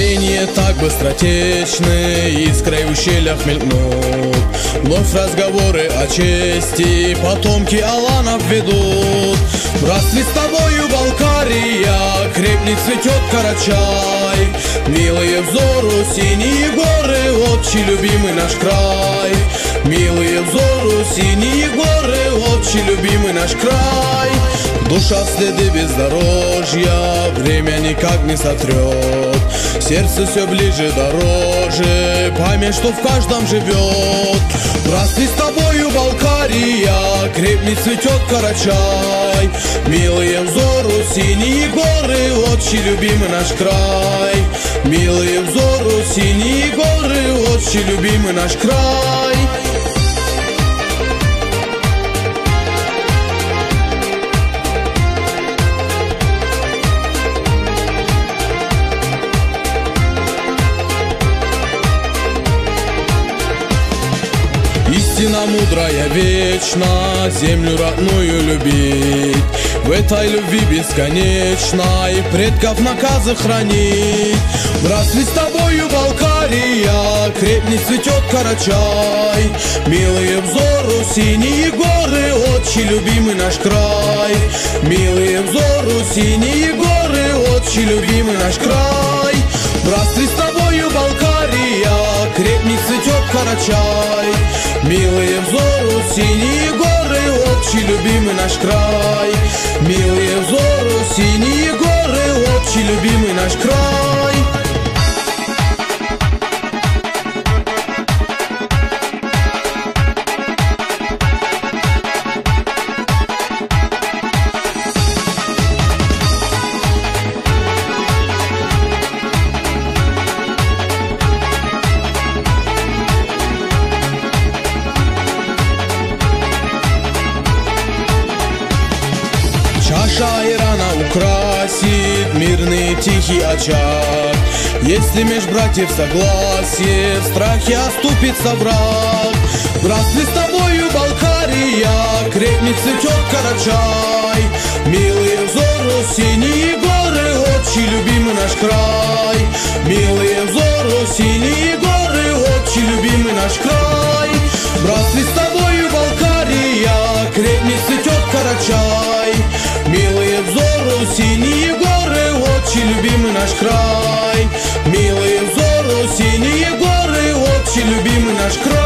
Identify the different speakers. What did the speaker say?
Speaker 1: Мгновение так быстротечны, искрой в ущельях мелькнут. Вновь разговоры о чести потомки Аланов ведут. Братстве с тобою, Балкария, крепнет, цветет Карачай. Милые взору синие горы, отче любимый наш край. Милые взору синие горы, отче любимый наш край. Душа следы бездорожья, время никак не сотрет. Сердце все ближе, дороже, память, что в каждом живет. Братстве с тобою, Балкария, крепнет, цветет Карачай. Милые взору синие горы, отче любимый наш край. Милые взору синие горы, отче любимый наш край. Истина мудрая вечна, землю родную любить, в этой любви бесконечной предков наказы хранить. Братстве с тобою, Балкария, крепнет, цветет Карачай. Милые взору синие горы, отче любимый наш край. Милые взору синие горы, отче любимый наш край. Братстве с тобою, Балкария, крепнет, цветет Карачай. Милые взору синие горы, отче любимый наш край. Милые взору синие горы, отче любимый наш край. Чаша Ирана украсит мирный тихий очаг. Если меж братьев согласие, в страхе оступится враг. Братстве с тобою, Балкария, крепнет, цветет Карачай. Милые взору синие горы, отче любимый наш край. Милые взору синие горы, отче любимый наш край. Братстве с тобою, Балкария, крепнет, цветет Карачай. Милые взору синие горы, отче любимый наш край. Милые взору синие горы, отче любимый наш край.